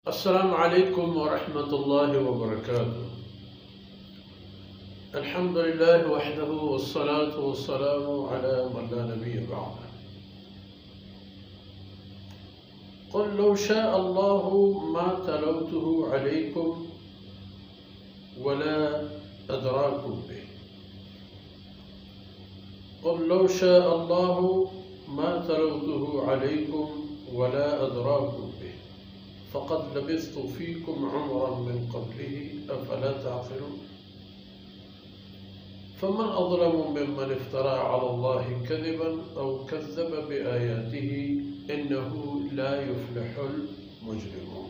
अस्सलामु अलैकुम वरहमतुल्लाहि वबरकातुहू। अल्हम्दुलिल्लाहि वहदहू वस्सलातु वस्सलामु अला मन ला नबिय्य बअद। क़ुल लौ शाअ अल्लाहु मा तलौतुहु अलैकुम वला अदराकुम बिह। क़ुल लौ शाअ अल्लाहु मा तलौतुहु अलैकुम वला अदराकुम बिह फ़क़द लबिस्तु फ़ीकुम उमरन मिन क़ब्लिही अफ़ला तअक़िलून। फ़मन अज़लमु मिम्मन इफ़्तरा अला अल्लाहि कज़िबन औ कज़्ज़ब बिआयातिही इन्नहु ला युफ़्लिहुल मुजरिमून।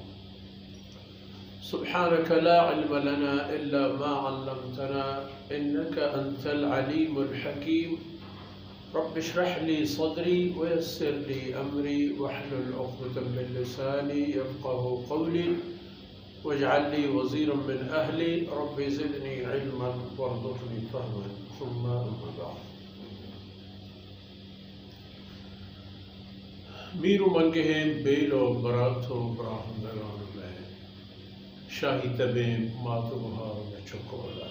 सुब्हानक ला इल्म लना इल्ला मा अल्लमतना इन्नका अंतल अलीमुल हकीम। रब्बि इश्रह ली सदरी वयस्सिर ली अमरी वहलुल उक़दतम मिन लिसानी यफ़क़हू क़ौली वजअल ली वज़ीरन मिन अहली रब्बि ज़िदनी इल्मन वरज़ुक़नी फ़हमन सुम्मा अम्मा बअद। मीरू मंगहें बेलो बरातो ब्राह्मणगान में शाही तबे मातु बहार में चुकोला।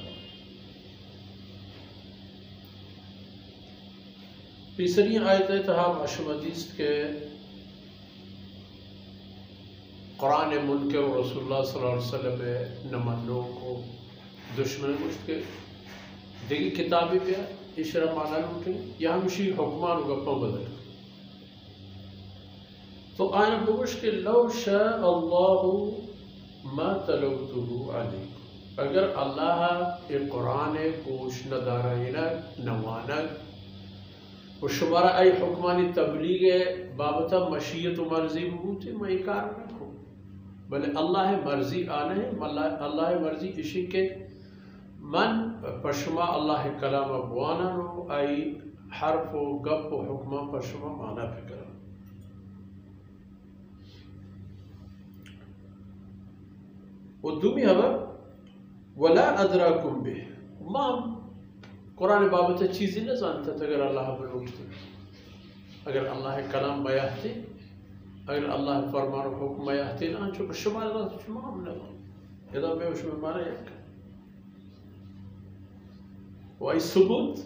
तीसरी आयत तहा अशमदीस के कुरान मुनकर रसूलुल्लाह सल्लल्लाहु अलैहि वसल्लम न मानो को दुश्मन मुश्त के देखी किताबी पे इशरा माना लूटे या हमशी हुक्मान गप्पा बदल तो आना बुश के लौ शा अल्लाहु मा तलौतुहु अलैकुम। अगर अल्लाह ये कुरान कोश नदारा नवानक वो शुमारा आई हुक्मानी तबलीग बाबता मशीयत मर्जी बूते मैं कार रखो भले अल्लाह मर्जी आना है अल्लाह मर्जी इसी के मन पशमा अल्लाह कलाम बुआना नो आई हर्फ व गप व हुक्मा पशमा माना फिक्र वो दुमी हवा वला अदराकुम बिह माम कुरान बाबत चीज़ें न जानता था। अगर अल्लाह बलूगते अगर अल्लाह कलाम बयाहते अगर अल्लाह फरमान हुक्म बयाहते ना चुप शुमार ना शुमार न यदा में उसमें माना एक वो आई सबूत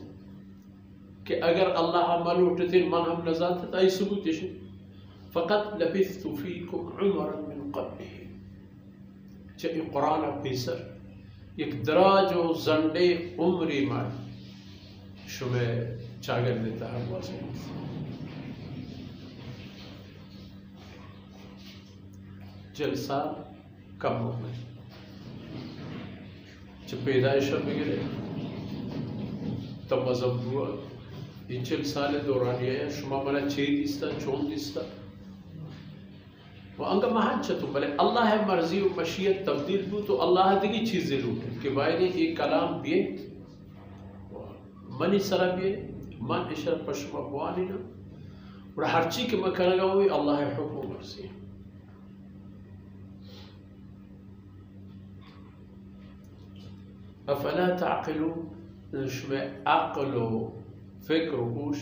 कि अगर अल्लाह मलूटते मन हम न जानते आई सबूत इसे फ़क़त लबिस्तु फ़ीकुम उमरन मिन क़ब्लिही चाहे कुरान पीसर एक दराजो जंडे उम्री मार शुमे चागर देता है जलसा कम हो गए जब पैदाइश वगैरह तब मजहब हुआ ये 4 साल दौरानिया है शुमा मला 6 दिस्ता 4 दिस्ता वो अंग महज तो भले अल्लाह मर्जी और मशीयत तब्दील हो तो अल्लाह दिगी चीज़ें लूटे कि भाई ने एक कलाम बिए मनी सरा बिए मन इशर पशमा बुआनी ना और हर चीज़ के मकन लगा हुई अल्लाह हुक्म मर्जी अफला ताक़िलून इसमें अक़्ल फ़िक्र होश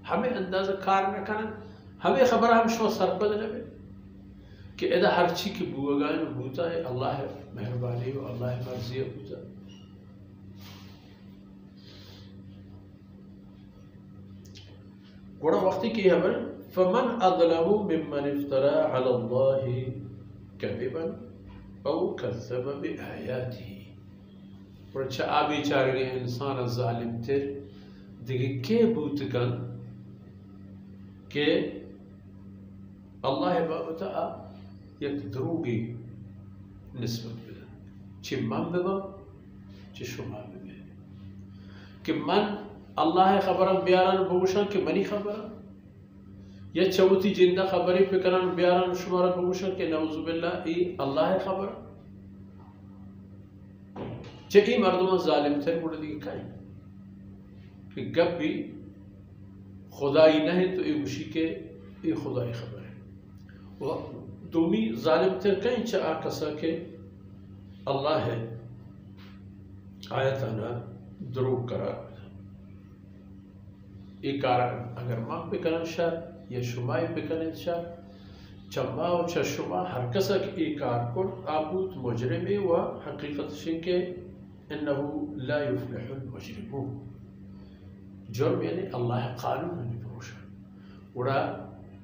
हमें अंदाज़ा कार न करना हमें खबर हम शो सरपद नबे कि इधर हर चीज़ की बुआगान बूता है अल्लाह मेहरबानी हो अल्लाह मर्जी बूता गोड़ा वक्ती की हबर फ़मन अज़लमु मिम्मन इफ़्तरा अला अल्लाहि कज़िबन औ कज़्ज़ब बिआयातिही। और अच्छा आबी चारगे इंसान ज़ालिम तिर दिगे के बूतगन के अल्लाह बाबता एक द्रोगी निस्बत बिदा ची मन बिबा ची शुमा बिबे कि मन अल्लाह खबरन ब्यारन बगुशन कि मनी खबरन या चौथी जिंदा खबरी फिक्रन ब्यारन शुमारा बगुशन कि नऊजुबिल्लाह ई अल्लाह खबर चकी मर्दमा जालिम थे मुड़ दी काई कि गप भी खुदाई नहीं तो ये उसी के ये खुदाई खबर है वो तुमी जालिम थे कहीं चा कसा के अल्लाह है आयतना द्रोह करा एक कारण अगर मां पे करन शर या शुमाई पे करन शर चंबा और चशमा हर कसक इकार को आबूत मुजरिमी व हकीकत शिंके इन्नहु ला युफ्लिहुल मुजरिमून जुर्म यानी अल्लाह कानून नहीं परोशा उड़ा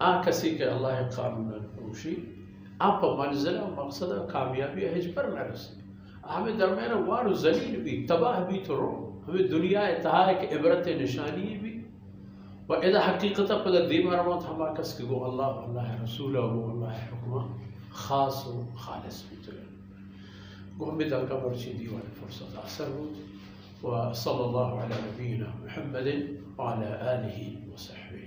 आ कसी के अल्लाह कानून नहीं परोशी आप मंजिल मकसद कामयाबी है पर न रसे हमें दरमियान वार जलील भी तबाह भी तो रो हमें दुनिया इतहा है कि इबरत निशानी भी व इधर हकीकत पद दीमार मत हम कस के गो अल्लाह अल्लाह रसूल गो अल्लाह हुक्म खास व खालिस भी तो गो हमें दल का मर्ची दीवान फुर्सत असर हो व सल्लल्लाहु अला नबीना मुहम्मद व अला आलिहि व सहबिहि